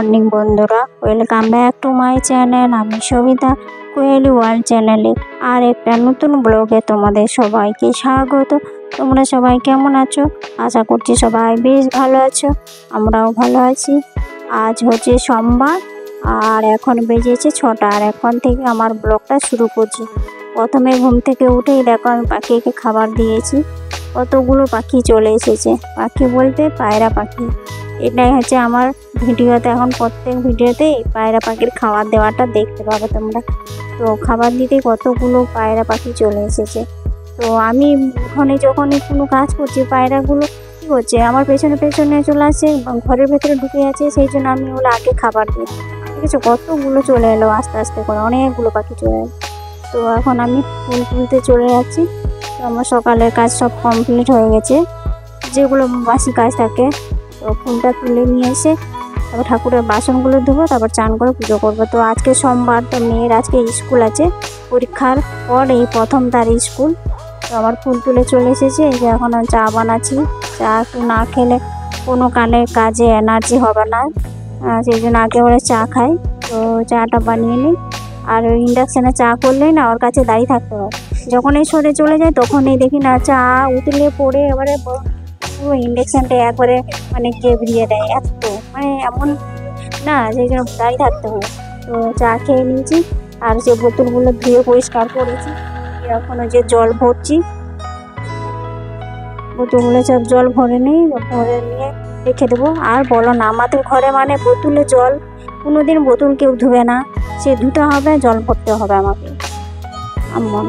Morning বন্ধুরা, welcome back to my channel. আমি Sabita Koyeli world চ্যানেলে আর একটা নতুন ব্লগে তোমাদের সবাইকে স্বাগত। তোমরা সবাই কেমন আছো? আশা করছি সবাই বেশ ভালো আছো, আমরাও ভালো আছি। আজ হচ্ছে সোমবার আর এখন বেজেছে 6টা, আর এখন থেকে আমার ব্লগটা শুরু করছি। প্রথমে ঘুম থেকে উঠেই দেখো আমি পাখিকে খাবার দিয়েছি। কতগুলো পাখি চলে এসেছে, পাখি বলতে পায়রা পাখি। এটাই হচ্ছে আমার ভিডিওতে, এখন প্রত্যেক ভিডিওতেই পায়রা পাখির খাবার দেওয়াটা দেখতে পাবে তোমরা। তো খাবার দিতে কতগুলো পায়রা পাখি চলে এসেছে। তো আমি ওখানে যখনই কোনো কাজ করছি, পায়রাগুলো কী করছে আমার পেছনে পেছনে চলে আসছে, ঘরের ভেতরে ঢুকে আছে। সেই জন্য আমি ওগুলো আগে খাবার দিই। ঠিক আছে, কতগুলো চলে এলো আস্তে আস্তে করে, অনেকগুলো পাখি চলে এলো। তো এখন আমি ফুল তুলতে চলে যাচ্ছি। তো আমার সকালের কাজ সব কমপ্লিট হয়ে গেছে, যেগুলো বাসি কাজ থাকে। তো ফুলটা তুলে নিয়ে এসে তারপর ঠাকুরের বাসনগুলো ধোবো, তারপর চান করে পুজো করবো। তো আজকে সোমবার, তো মেয়ের আজকে স্কুল আছে, পরীক্ষার পর এই প্রথম তার স্কুল। তো আমার ফুল তুলে চলে এসেছে। এই যে এখন চা বানাচ্ছি। চা একটু না খেলে কোনো কাজে এনার্জি হবে না, সেই জন্য একেবারে চা খাই। তো চাটা বানিয়ে নিই। আর ওই ইন্ডাকশানে চা করলেই না ওর কাছে দাঁড়িয়ে থাকতে হয়। যখন এই সরে চলে যায় তখনই দেখি না চা উতলে পড়ে এবারে পুরো ইন্ডাকশানটা একবারে কেবড়িয়ে দেয়, এত এমন না, সেই জন্য দাঁড়িয়ে থাকতে হয়। তো চা খেয়ে নিয়েছি আর যে বোতলগুলো ধুয়ে পরিষ্কার করেছি। এখনও যে জল ভরছি, বোতলগুলো সব জল ভরে নিয়ে রেখে দেবো। আর বলো না, আমাদের ঘরে বোতলে জল কোনোদিন বোতল কেউ ধুবে না, সে ধুতে হবে, জল ভরতে হবে আমাকে এমন।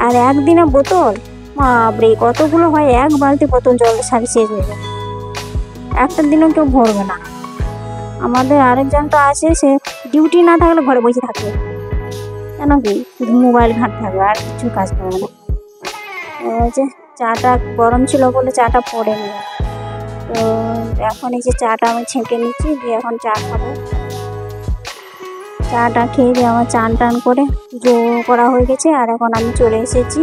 আর একদিনে বোতল বাপরে কতগুলো হয়, এক বালতি বোতল জল সারি শেষ হয়ে যায়, একটা দিনও কেউ ভরবে না। আমাদের আরেকজন তো আছে, সে ডিউটি না থাকলে ঘরে বসে থাকবে, কেন কি শুধু মোবাইল ঘাঁটতে থাকবে, আর কিছু কাজ করবে না। যে চাটা গরম ছিল বলে চাটা পড়ে নিল। তো এখন এই যে চাটা আমি ছেঁকে নিচ্ছি, দিয়ে এখন চা খাবো। চাটা খেয়ে দিয়ে আমার চান টান করে পুজো করা হয়ে গেছে। আর এখন আমি চলে এসেছি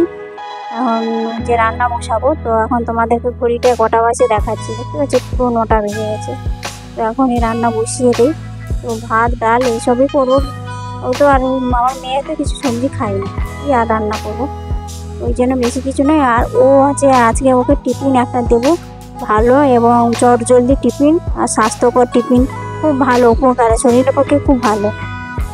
এখন যে রান্না বসাবো। তো এখন তোমাদেরকে ঘড়িটা কটা বাজে দেখাচ্ছি, দেখতে পাচ্ছি পুরো 9টা বেজে গেছে। তো এখন এই রান্না বসিয়ে দিই। তো ভাত ডাল এইসবই করবো। ও তো আর আমার মেয়ে তো কিছু সবজি খায় না, কি আর রান্না করবো, ওই জন্য বেশি কিছু নয়। আর ও হচ্ছে আজকে ওকে টিফিন একটা দেবো, ভালো এবং চটজলদি টিফিন আর স্বাস্থ্যকর টিফিন, খুব ভালো, উপকারে, শরীরের পক্ষে খুব ভালো।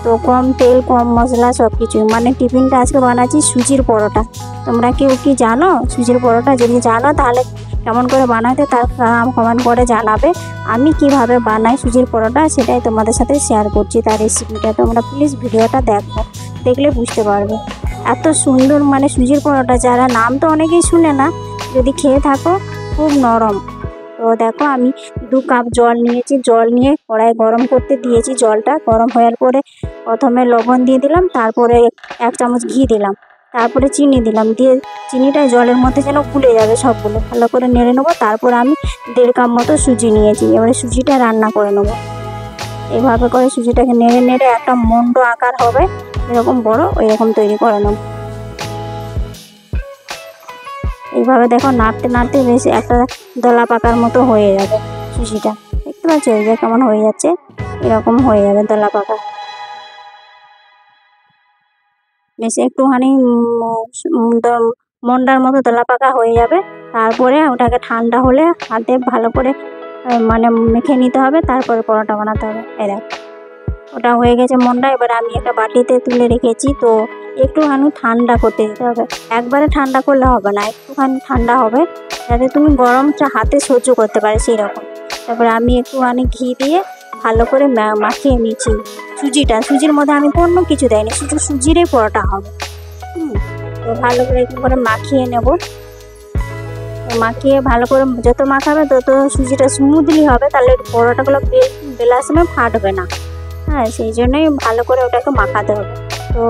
তো কম তেল কম মশলা সব কিছুই, টিফিনটা আজকে বানাচ্ছি সুজির পরোটা। তোমরা কেউ কি জানো সুজির পরোটা? যদি জানো তাহলে কেমন করে বানাতে তার কমেন্ট করে জানাবে। আমি কিভাবে বানাই সুজির পরোটা সেটাই তোমাদের সাথে শেয়ার করছি, তার রেসিপিটা। তোমরা প্লিজ ভিডিওটা দেখো, দেখলে বুঝতে পারবে। এত সুন্দর সুজির পরোটা, যারা নাম তো অনেকেই শুনে না, যদি খেয়ে থাকো খুব নরম। তো দেখো আমি 2 কাপ জল নিয়েছি, জল নিয়ে কড়াই গরম করতে দিয়েছি। জলটা গরম হওয়ার পরে প্রথমে লবণ দিয়ে দিলাম, তারপরে 1 চামচ ঘি দিলাম, তারপরে চিনি দিলাম। দিয়ে চিনিটা জলের মধ্যে যেন গুলে যাবে, সবগুলো ভালো করে নেড়ে নেবো। তারপর আমি 1.5 কাপ মতো সুজি নিয়েছি, এবারে সুজিটা রান্না করে নেবো। এইভাবে করে সুজিটাকে নেড়ে নেড়ে একটা মন্ড আকার হবে, এরকম বড়, ওইরকম তৈরি করে নেবো। এইভাবে দেখো নাড়তে নাড়তে বেশ একটা দলা পাকার মতো হয়ে যাবে সুজিটা, দেখতে পাচ্ছ এই যে কেমন হয়ে যাচ্ছে, এরকম হয়ে যাবে দলা পাকা। বেশ একটুখানি মন্ডার মতো দলা পাকা হয়ে যাবে। তারপরে ওটাকে ঠান্ডা হলে হাতে ভালো করে মেখে নিতে হবে, তারপরে পরোটা বানাতে হবে। এই দেখ ওটা হয়ে গেছে মন্ডা। এবার আমি একটা বাটিতে তুলে রেখেছি। তো একটুখানি ঠান্ডা করতে দিতে হবে, একবারে ঠান্ডা করলে হবে না, একটুখানি ঠান্ডা হবে যাতে তুমি গরমটা হাতে সহ্য করতে পারে সেই রকম। তারপরে আমি একটুখানি ঘি দিয়ে ভালো করে মাখিয়ে নিচ্ছি সুজিটা। সুজির মধ্যে আমি কোনো কিছু দেয়নি, শুধু সুজিরই পরোটা হবে। তো ভালো করে একটু করে মাখিয়ে নেব। মাখিয়ে ভালো করে যত মাখাবে তত সুজিটা স্মুথলি হবে, তাহলে পরোটাগুলো বেলার সময় ফাটবে না। হ্যাঁ, সেই জন্যই ভালো করে ওটাকে মাখাতে হবে। তো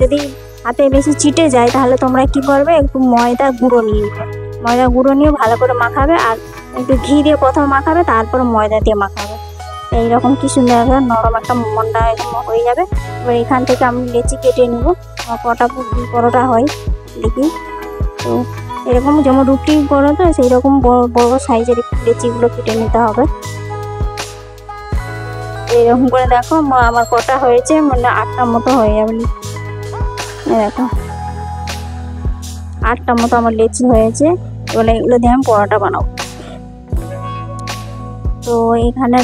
যদি হাতে বেশি চিটে যায় তাহলে তোমরা কি করবে, একটু ময়দা গুঁড়ো নিয়ে নেবে। ময়দা গুঁড়ো নিয়ে ভালো করে মাখাবে, আর একটু ঘি দিয়ে প্রথম মাখাবে, তারপর ময়দা দিয়ে মাখাবে। এইরকম কি সুন্দর নরম একটা মন্ডা এরকম হয়ে যাবে। এবার এখান থেকে আমি লেচি কেটে নেবো, পরোটা হয় দেখি। তো এরকম যেমন রুটি করো তো সেই রকম বড় বড় সাইজের লেচিগুলো কেটে নিতে হবে। এরকম করে দেখো আমার কটা হয়েছে, মানে 8টা মতো হয়ে যাবে। দেখো 8টা মতো আমার লেচি হয়েছে। এবার এগুলো দিয়ে আমি পরোটা বানাবো। তো এখানে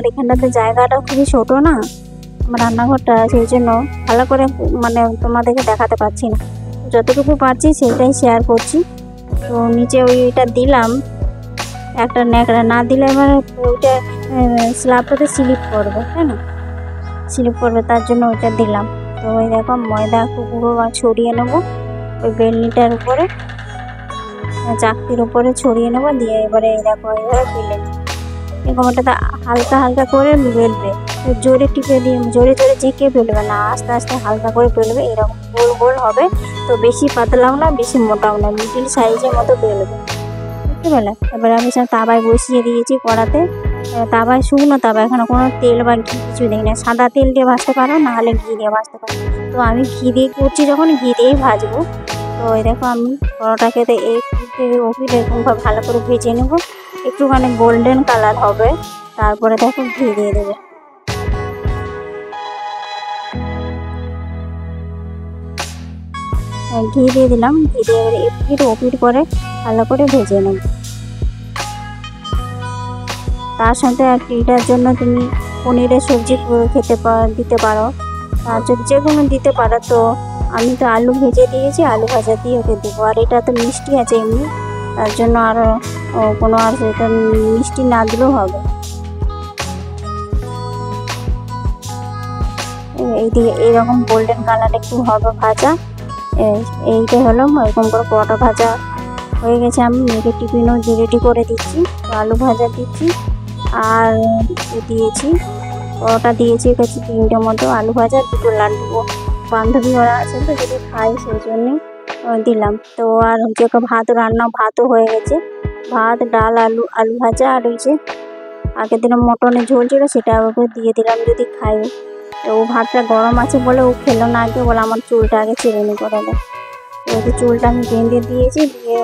এখানটাতে জায়গাটা খুবই ছোট না আমার রান্নাঘরটা, সেই জন্য ভালো করে মানে তোমাদেরকে দেখাতে পারছি না। যতটুকু পারছি সেটাই শেয়ার করছি। তো নিচে ওইটা দিলাম একটা ন্যাকড়া, না দিলে এবার ওইটা স্ল্যাবটাতে স্লিপ করবে, তাই না, স্লিপ করবে, তার জন্য ওইটা দিলাম। তো ওই দেখো ময়দা একটু গুঁড়ো ছড়িয়ে নেবো ওই বেলনিটার উপরে, চাকতির উপরে ছড়িয়ে নেবো, দিয়ে এবারে এই দেখো এইভাবে বেলে এরকম ওটাতে হালকা হালকা করে বেলবে। জোরে টিপে দিয়ে জোরে জোরে চেকে বেলবে না, আস্তে আস্তে হালকা করে বেলবে। এরকম গোল গোল হবে, তো বেশি পাতলাও না বেশি মোটাও না, মিডিল সাইজের মতো বেলবে, বুঝতে পারলে। এবার আমি সব তাওয়ায় বসিয়ে দিয়েছি কড়াতে, তাওয়ায় শুকনো তাওয়া, এখানে কোনো তেল বা ঘি কিছু দিই না। সাদা তেল দিয়ে ভাজতে পারো, নাহলে ঘি দিয়ে ভাজতে পারো। তো আমি ঘি দিয়ে করছি, যখন ঘি দিয়েই ভাজবো। তো এই দেখো আমি পরোটাকে এরকমভাবে ভালো করে ভেজে নেব, একটুখানি গোল্ডেন কালার হবে, তারপরে দেখো ঘি দিয়ে দেবে। ঘি দিয়ে দিলাম, ঘি দিয়ে এবারে এপিট ওপিট করে ভালো করে ভেজে নেব। তার সাথে এটার জন্য তুমি পনিরের সবজি দিতে পারো, আর যদি যে কোনো দিতে পারো। তো আমি তো আলু ভেজে দিয়েছি, আলু ভাজা দিয়ে ওকে দেবো। আর এটা তো মিষ্টি আছে এমনি, তার জন্য আরও কোনো আর সেটা মিষ্টি না দিলেও হবে। এইদিকে এইরকম গোল্ডেন কালার একটু হবে ভাজা, এইটাই হলো এরকম করে পরোটা ভাজা হয়ে গেছে। আমি মেয়েকে টিফিনও রেডি করে দিচ্ছি। আলু ভাজা দিচ্ছি আর দিয়েছি পরোটা দিয়েছি, কাছে 3টে মতো, আলু ভাজা, 2টো লাড্ডু। বান্ধবী ওরা আছে তো যদি খাই সেই জন্যই দিলাম। তো আর হচ্ছে ভাতও হয়ে গেছে, ভাত, ডাল, আলু ভাজা, আর ওই যে আগের দিনে মটনের ঝোল ছিল সেটা ওকে দিয়ে দিলাম যদি খাই। তো ও ভাতটা গরম আছে বলে ও খেলো না, আগে বলে আমার চুলটা আগে চিরুনি করে দেয়। তো ওই চুলটা আমি বেঁধে দিয়েছি, দিয়ে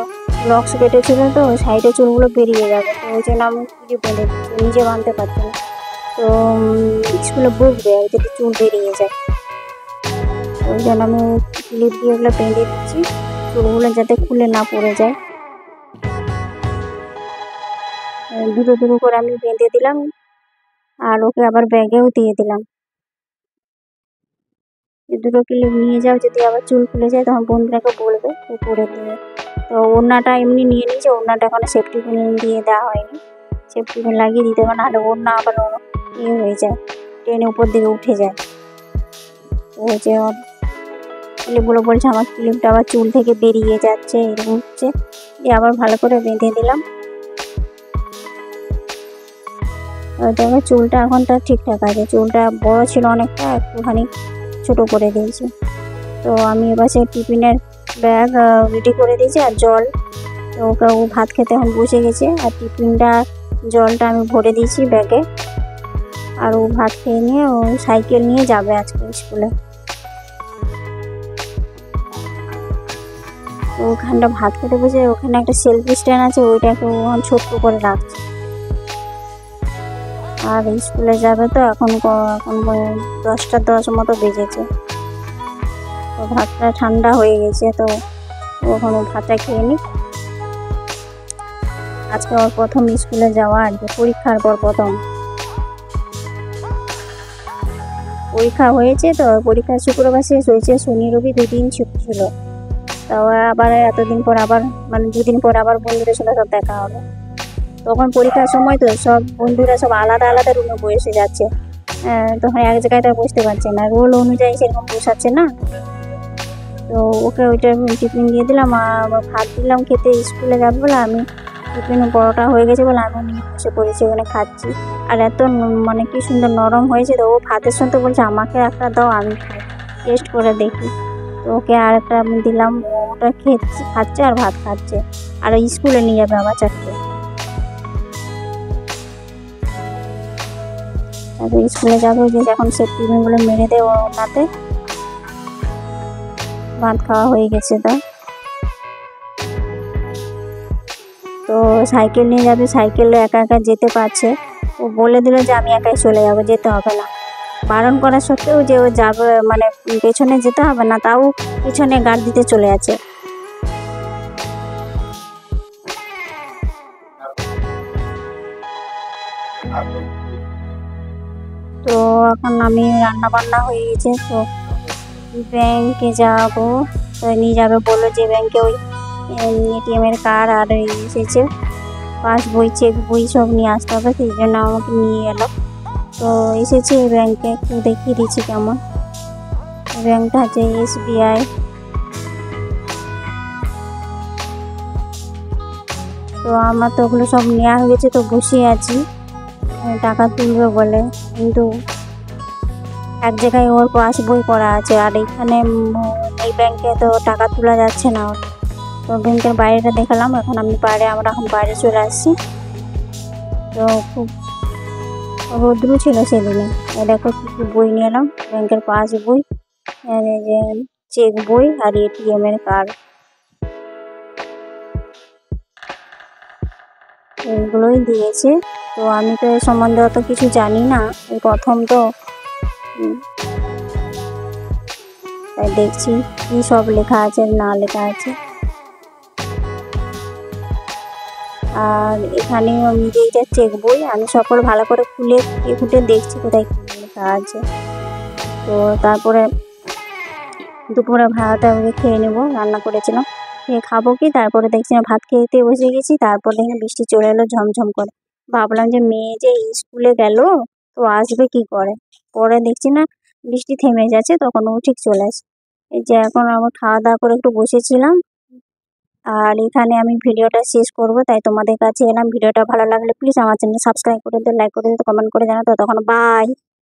লক্স কেটেছিল তো ওই সাইডে চুলগুলো বেরিয়ে যাবে, তো ওই জন্য আমি ক্লিপ বেঁধে দিচ্ছি, নিজে বাঁধতে পারছি না। তো স্কুলে বকবে আর যদি চুল বেরিয়ে যায়, ওই জন্য আমি ক্লিপ দিয়ে ওগুলো বেঁধে দিচ্ছি, চুলগুলো যাতে খুলে না পড়ে যায়। দুটো দুটো করে আমি বেঁধে দিলাম, আর ওকে আবার ব্যাগেও দিয়ে দিলাম। দুটো ক্লিপ নিয়ে যাও, যদি আবার চুল খুলে যায় তখন বন্ধুরাকে বলবে করে দিয়ে। তো ওড়নাটা এমনি নিয়ে নিয়েছে, ওড়নাটা এখন সেফটি পিন দিয়ে দেওয়া হয়নি, সেফটি পিন লাগিয়ে দিতে হবে, নাহলে ওড়না আবার হয়ে যায়, ট্রেনে উপর দিকে উঠে যায়। ওই যে ক্লিপগুলো বলছে আমার ক্লিপটা আবার চুল থেকে বেরিয়ে যাচ্ছে, এরকম হচ্ছে, দিয়ে আবার ভালো করে বেঁধে দিলাম। দেখো চুলটা এখনটা ঠিকঠাক আছে, চুলটা বড় ছিল অনেকটা, একটুখানি ছোটো করে দিয়েছি। তো আমি এবার সেই টিফিনের ব্যাগ রেডি করে দিয়েছি আর জল, তো ওকে ও ভাত খেতে এখন বসে গেছে, আর টিফিনটা জলটা আমি ভরে দিয়েছি ব্যাগে। আর ও ভাত খেয়ে নিয়ে ও সাইকেল নিয়ে যাবে আজকে স্কুলে। তো ওখানটা ভাত খেতে বসে, ওখানে একটা সেলফি স্ট্যান্ড আছে, ওইটাকে ও ছোট্ট করে রাখছে। আর স্কুলে যাবে তো এখন 10টা 10 মতো বেজেছে, তো ভাতটা ঠান্ডা হয়ে গেছে, তো ওখানে ভাতটা খেয়ে নিই। আজকে ওর প্রথম স্কুলে যাওয়া, আর কি পরীক্ষার পর প্রথম পরীক্ষা হয়েছে। তো পরীক্ষা শুক্রবার শেষ হয়েছে, শনি রবি 2 দিন ছুটি ছিল। তাও আবার এতদিন পর আবার মানে 2 দিন পর আবার বন্ধুদের সাথে সব দেখা হলো। তখন পরীক্ষার সময় তো সব বন্ধুরা সব আলাদা আলাদা রুমে বসে যাচ্ছে, তখন এক জায়গায় তার বসতে পারছে না, রোল অনুযায়ী সেরকম বসাচ্ছে না। তো ওকে ওইটা টিফিন দিয়ে দিলাম, আর ভাত দিলাম খেতে, স্কুলে যাবে বলে আমি টিফিন পরোটা হয়ে গেছে বলে আমি নিয়ে বসে পড়েছি, ওখানে খাচ্ছি। আর এত মানে কি সুন্দর নরম হয়েছে, তো ও ভাতের সঙ্গে বলছে আমাকে একটা দাও আমি খাই, টেস্ট করে দেখি। তো ওকে আর একটা আমি দিলাম, ওটা খাচ্ছে আর ভাত খাচ্ছে, আর স্কুলে নিয়ে যাবে আবার 4টে। তারপর স্কুলে যাবে, যে এখন সে টিফিনগুলো মেরে দেয় ওনাতে। ভাত খাওয়া হয়ে গেছে তা। তো সাইকেল নিয়ে যাবে, সাইকেলে একা একা যেতে পারছে, তো ও বলে দিল যে আমি একাই চলে যাবো, যেতে হবে না। বারণ করা সত্ত্বেও যে ও যাবে, মানে পেছনে যেতে হবে না, তাও পিছনে গার্ড দিতে চলে আছে। তো এখন আমি রান্না বান্না হয়ে গেছে, তো ব্যাংকে যাব। তো নিয়ে যাবে বললো, যে ব্যাংকে ওই এটিএমের কার্ড আর এসেছে পাসবই, চেক বই সব নিয়ে আসতে হবে, সেই জন্য আমাকে নিয়ে এলো। তো এসেছি এই ব্যাংকে, একটু দেখিয়ে দিচ্ছি কেমন। এই ব্যাংকটা হচ্ছে SBI। তো আমার তো ওগুলো সব নেওয়া হয়ে গেছে, তো বসে আছি টাকা তুলবে বলে, কিন্তু এক জায়গায় ওর পাসবই করা আছে, আর এখানে এই ব্যাংকে তো টাকা তোলা যাচ্ছে না। তো ব্যাংকের বাইরেটা দেখালাম, আমরা এখন বাইরে চলে আসছি। তো খুব রৌদ্র ছিল সেদিনে। দেখো কী কী বই নিয়ে এলাম, ব্যাংকের পাসবই, আর এই যে চেক বই আর এটিএমের কার্ড, এগুলোই দিয়েছে। তো আমি তো এর সম্বন্ধে অত কিছু জানি না, এই প্রথম তো, তাই দেখছি কি সব লেখা আছে না লেখা আছে। আর এখানে আমি যে এটা চেক বই, আমি সকল ভালো করে খুলে ফুটে দেখছি কোথায় কী লেখা আছে। তো তারপরে দুপুরে ভাত আগে খেয়ে নেবো, রান্না করেছিলাম, খেয়ে খাবো কি, তারপরে দেখছি না ভাত খেতে বসে গেছি, তারপর দেখি বৃষ্টি চলে এলো ঝমঝম করে। ভাবলাম যে মেয়ে যে স্কুলে গেল, তো আসবে কি করে, পরে দেখছি না বৃষ্টি থেমে যাচ্ছে, তখন ও ঠিক চলে আসে। এই যে এখন আমার খাওয়া দাওয়া করে একটু বসেছিলাম, আর এখানে আমি ভিডিওটা শেষ করব, তাই তোমাদের কাছে এলাম। ভিডিওটা ভালো লাগলে প্লিজ আমার চ্যানেল সাবস্ক্রাইব করে দিও, লাইক করে দিও, কমেন্ট করে জানাতো। তখন বাই।